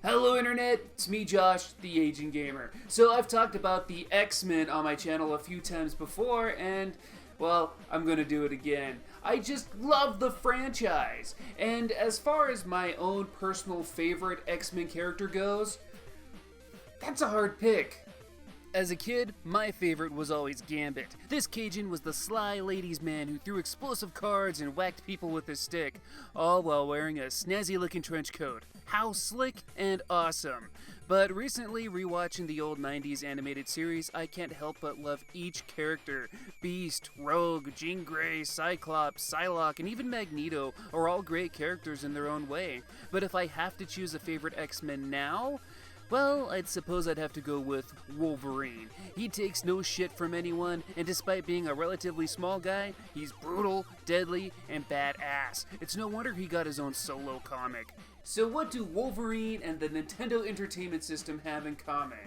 Hello Internet, it's me Josh, the Aging Gamer. So I've talked about the X-Men on my channel a few times before and, well, I'm gonna do it again. I just love the franchise. And as far as my own personal favorite X-Men character goes, that's a hard pick. As a kid, my favorite was always Gambit. This Cajun was the sly ladies' man who threw explosive cards and whacked people with his stick, all while wearing a snazzy-looking trench coat. How slick and awesome. But recently, rewatching the old 90s animated series, I can't help but love each character. Beast, Rogue, Jean Grey, Cyclops, Psylocke, and even Magneto are all great characters in their own way. But if I have to choose a favorite X-Men now, well, I'd suppose I'd have to go with Wolverine. He takes no shit from anyone, and despite being a relatively small guy, he's brutal, deadly, and badass. It's no wonder he got his own solo comic. So what do Wolverine and the Nintendo Entertainment System have in common?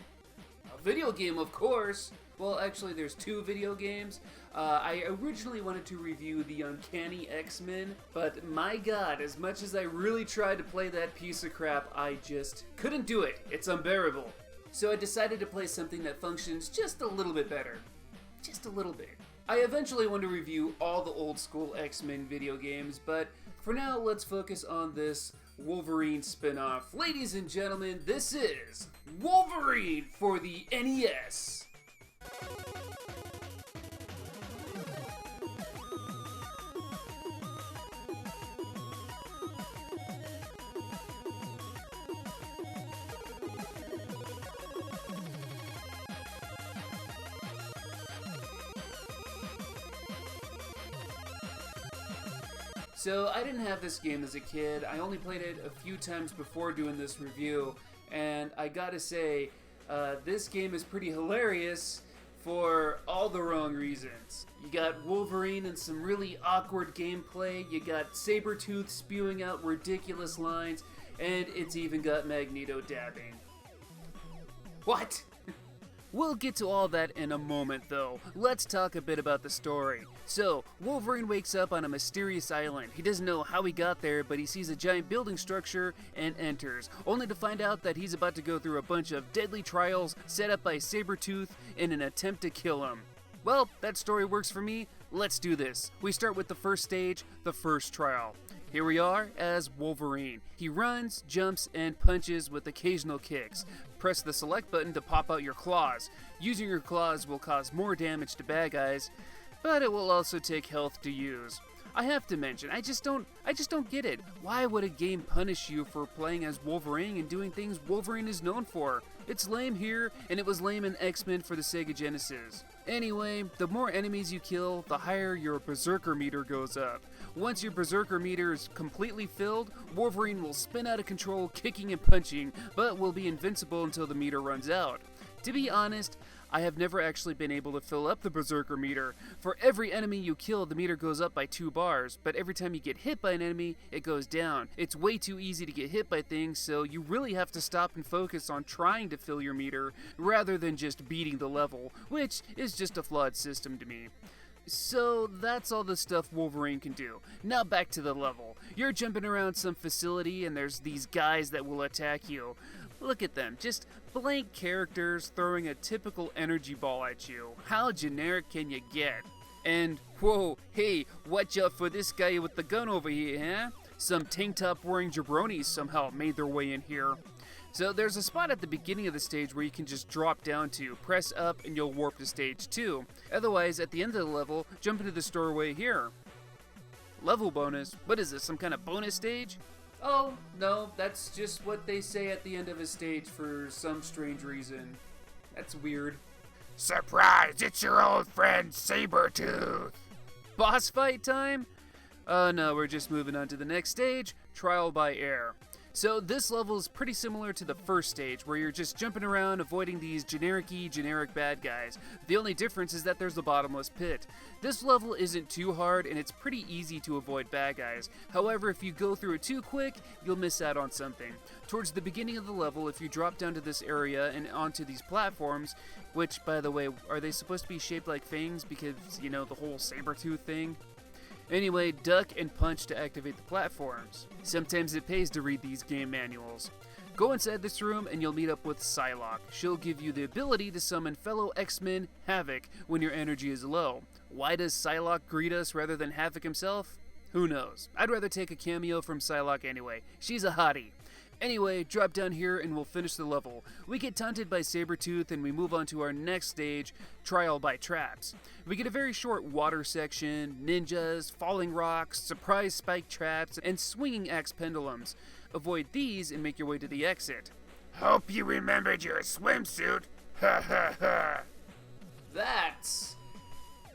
A video game, of course. Well, actually, there's two video games. I originally wanted to review the Uncanny X-Men, but my god, as much as I really tried to play that piece of crap, I just couldn't do it. It's unbearable. So I decided to play something that functions just a little bit better. Just a little bit. I eventually want to review all the old school X-Men video games, but for now, let's focus on this Wolverine spin-off. Ladies and gentlemen, this is Wolverine for the NES. So I didn't have this game as a kid. I only played it a few times before doing this review, and I gotta say, this game is pretty hilarious for all the wrong reasons. You got Wolverine and some really awkward gameplay, you got Sabretooth spewing out ridiculous lines, and it's even got Magneto dabbing. What? We'll get to all that in a moment, though. Let's talk a bit about the story. So, Wolverine wakes up on a mysterious island. He doesn't know how he got there, but he sees a giant building structure and enters, only to find out that he's about to go through a bunch of deadly trials set up by Sabretooth in an attempt to kill him. Well, that story works for me. Let's do this. We start with the first stage, the first trial. Here we are as Wolverine. He runs, jumps, and punches with occasional kicks. Press the select button to pop out your claws. Using your claws will cause more damage to bad guys, but it will also take health to use. I have to mention, I just don't get it. Why would a game punish you for playing as Wolverine and doing things Wolverine is known for? It's lame here, and it was lame in X-Men for the Sega Genesis. Anyway, the more enemies you kill, the higher your Berserker meter goes up. Once your Berserker meter is completely filled, Wolverine will spin out of control, kicking and punching, but will be invincible until the meter runs out. To be honest, I have never actually been able to fill up the Berserker meter. For every enemy you kill, the meter goes up by 2 bars, but every time you get hit by an enemy, it goes down. It's way too easy to get hit by things, so you really have to stop and focus on trying to fill your meter, rather than just beating the level, which is just a flawed system to me. So that's all the stuff Wolverine can do. Now back to the level. You're jumping around some facility and there's these guys that will attack you. Look at them, just blank characters throwing a typical energy ball at you. How generic can you get? And, whoa, hey, watch out for this guy with the gun over here, huh? Some tank top wearing jabronis somehow made their way in here. So there's a spot at the beginning of the stage where you can just drop down to, press up and you'll warp to stage 2. Otherwise, at the end of the level, jump into this doorway here. Level bonus? What is this, some kind of bonus stage? Oh, no, that's just what they say at the end of a stage for some strange reason. That's weird. Surprise, it's your old friend Sabretooth! Boss fight time? Oh no, we're just moving on to the next stage, Trial by Air. So this level is pretty similar to the first stage, where you're just jumping around avoiding these generic bad guys. The only difference is that there's a bottomless pit. This level isn't too hard, and it's pretty easy to avoid bad guys. However, if you go through it too quick, you'll miss out on something. Towards the beginning of the level, if you drop down to this area and onto these platforms, which, by the way, are they supposed to be shaped like fangs because, you know, the whole Sabretooth thing? Anyway, duck and punch to activate the platforms. Sometimes it pays to read these game manuals. Go inside this room and you'll meet up with Psylocke. She'll give you the ability to summon fellow X-Men Havoc when your energy is low. Why does Psylocke greet us rather than Havoc himself? Who knows? I'd rather take a cameo from Psylocke anyway. She's a hottie. Anyway, drop down here and we'll finish the level. We get taunted by Sabretooth and we move on to our next stage, Trial by Traps. We get a very short water section, ninjas, falling rocks, surprise spike traps, and swinging axe pendulums. Avoid these and make your way to the exit. Hope you remembered your swimsuit. Ha ha ha. That's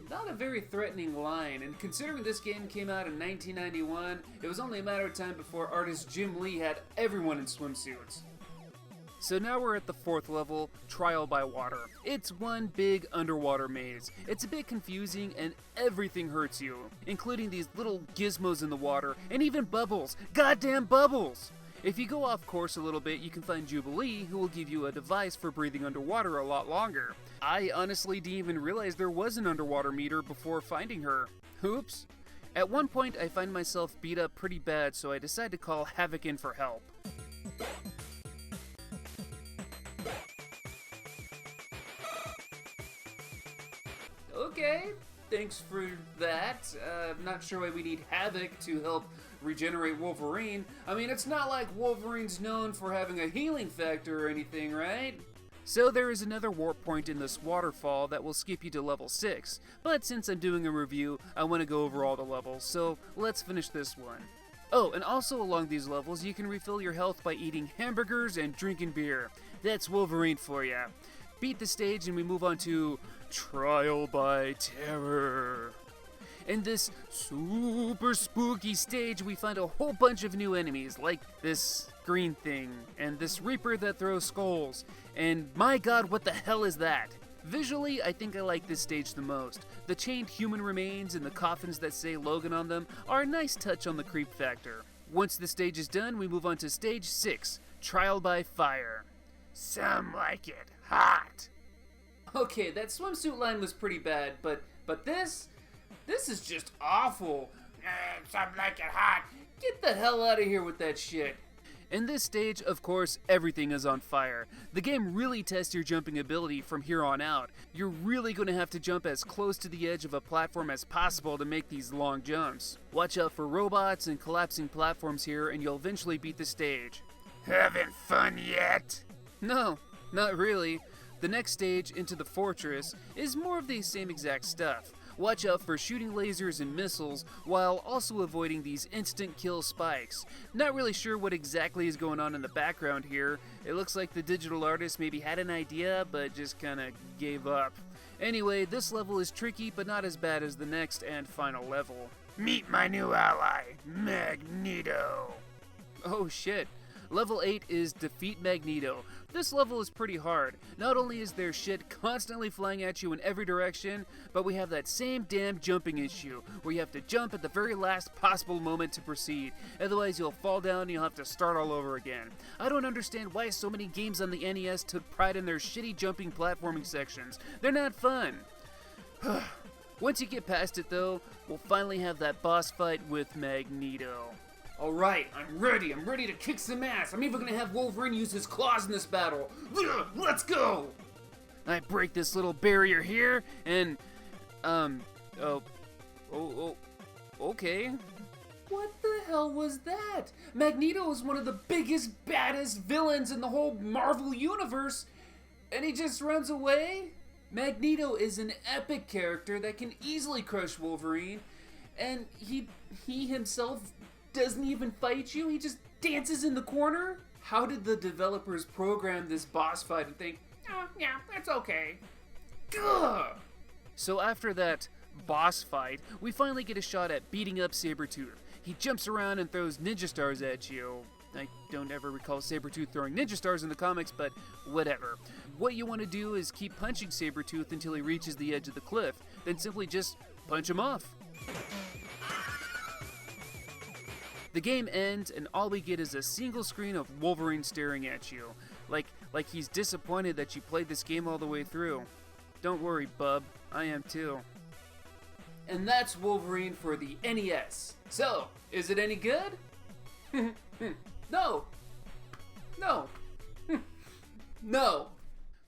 not a very threatening line, and considering this game came out in 1991, it was only a matter of time before artist Jim Lee had everyone in swimsuits. So now we're at the 4th level, Trial by Water. It's one big underwater maze. It's a bit confusing and everything hurts you, including these little gizmos in the water, and even bubbles. Goddamn bubbles! If you go off course a little bit, you can find Jubilee, who will give you a device for breathing underwater a lot longer. I honestly didn't even realize there was an underwater meter before finding her. Oops. At one point, I find myself beat up pretty bad, so I decide to call Havoc in for help. Okay, thanks for that. I'm not sure why we need Havoc to help regenerate Wolverine. I mean, it's not like Wolverine's known for having a healing factor or anything, right? So there is another warp point in this waterfall that will skip you to level 6, but since I'm doing a review, I want to go over all the levels, so let's finish this one. Oh, and also along these levels, you can refill your health by eating hamburgers and drinking beer. That's Wolverine for ya. Beat the stage and we move on to Trial by Terror. In this super spooky stage, we find a whole bunch of new enemies, like this green thing, and this Reaper that throws skulls, and my god, what the hell is that? Visually, I think I like this stage the most. The chained human remains and the coffins that say Logan on them are a nice touch on the creep factor. Once the stage is done, we move on to stage 6, Trial by Fire. Some like it hot. Okay, that swimsuit line was pretty bad, but this is just awful. Some like it hot. Get the hell out of here with that shit. In this stage, of course, everything is on fire. The game really tests your jumping ability from here on out. You're really going to have to jump as close to the edge of a platform as possible to make these long jumps. Watch out for robots and collapsing platforms here and you'll eventually beat the stage. Having fun yet? No, not really. The next stage, Into the Fortress, is more of the same exact stuff. Watch out for shooting lasers and missiles, while also avoiding these instant kill spikes. Not really sure what exactly is going on in the background here. It looks like the digital artist maybe had an idea, but just kinda gave up. Anyway, this level is tricky, but not as bad as the next and final level. Meet my new ally, Magneto. Oh shit. Level 8 is Defeat Magneto. This level is pretty hard. Not only is there shit constantly flying at you in every direction, but we have that same damn jumping issue, where you have to jump at the very last possible moment to proceed. Otherwise you'll fall down and you'll have to start all over again. I don't understand why so many games on the NES took pride in their shitty jumping platforming sections. They're not fun. Once you get past it though, we'll finally have that boss fight with Magneto. Alright, I'm ready to kick some ass. I'm even gonna have Wolverine use his claws in this battle. Let's go! I break this little barrier here, and, okay. What the hell was that? Magneto is one of the biggest, baddest villains in the whole Marvel universe, and he just runs away? Magneto is an epic character that can easily crush Wolverine, and he himself doesn't even fight you, he just dances in the corner? How did the developers program this boss fight and think, oh yeah, that's okay? Gah! So after that boss fight, we finally get a shot at beating up Sabretooth. He jumps around and throws ninja stars at you. I don't ever recall Sabretooth throwing ninja stars in the comics, but whatever. What you want to do is keep punching Sabretooth until he reaches the edge of the cliff, then simply just punch him off. The game ends and all we get is a single screen of Wolverine staring at you. Like he's disappointed that you played this game all the way through. Don't worry, bub. I am too. And that's Wolverine for the NES. So, is it any good? No. No. No.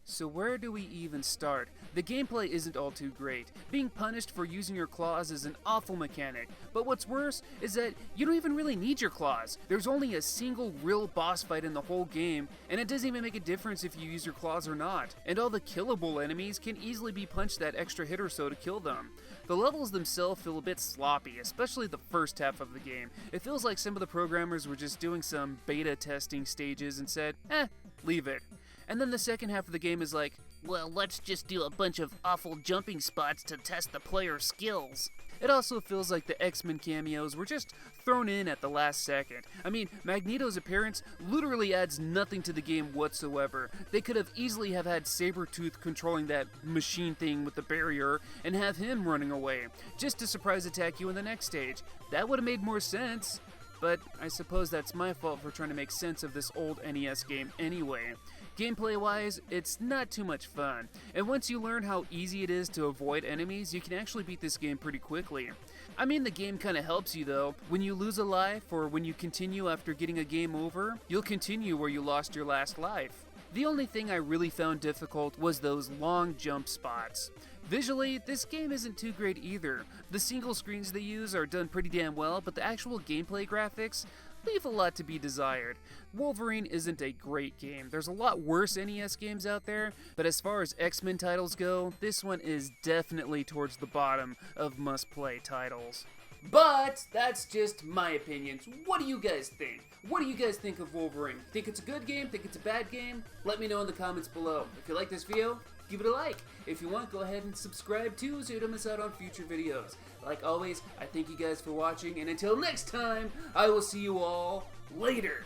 So where do we even start? The gameplay isn't all too great. Being punished for using your claws is an awful mechanic, but what's worse is that you don't even really need your claws. There's only a single real boss fight in the whole game, and it doesn't even make a difference if you use your claws or not. And all the killable enemies can easily be punched that extra hit or so to kill them. The levels themselves feel a bit sloppy, especially the first half of the game. It feels like some of the programmers were just doing some beta testing stages and said, leave it. And then the second half of the game is like, well, let's just do a bunch of awful jumping spots to test the player's skills. It also feels like the X-Men cameos were just thrown in at the last second. I mean, Magneto's appearance literally adds nothing to the game whatsoever. They could have easily have had Sabretooth controlling that machine thing with the barrier and have him running away, just to surprise attack you in the next stage. That would have made more sense. But I suppose that's my fault for trying to make sense of this old NES game anyway. Gameplay-wise, it's not too much fun, and once you learn how easy it is to avoid enemies, you can actually beat this game pretty quickly. I mean, the game kinda helps you though. When you lose a life, or when you continue after getting a game over, you'll continue where you lost your last life. The only thing I really found difficult was those long jump spots. Visually, this game isn't too great either. The single screens they use are done pretty damn well, but the actual gameplay graphics leave a lot to be desired. Wolverine isn't a great game. There's a lot worse NES games out there, but as far as X-Men titles go, this one is definitely towards the bottom of must-play titles. But that's just my opinions. What do you guys think? What do you guys think of Wolverine? Think it's a good game? Think it's a bad game? Let me know in the comments below. If you like this video, give it a like. If you want, go ahead and subscribe too so you don't miss out on future videos. Like always, I thank you guys for watching, and until next time, I will see you all later.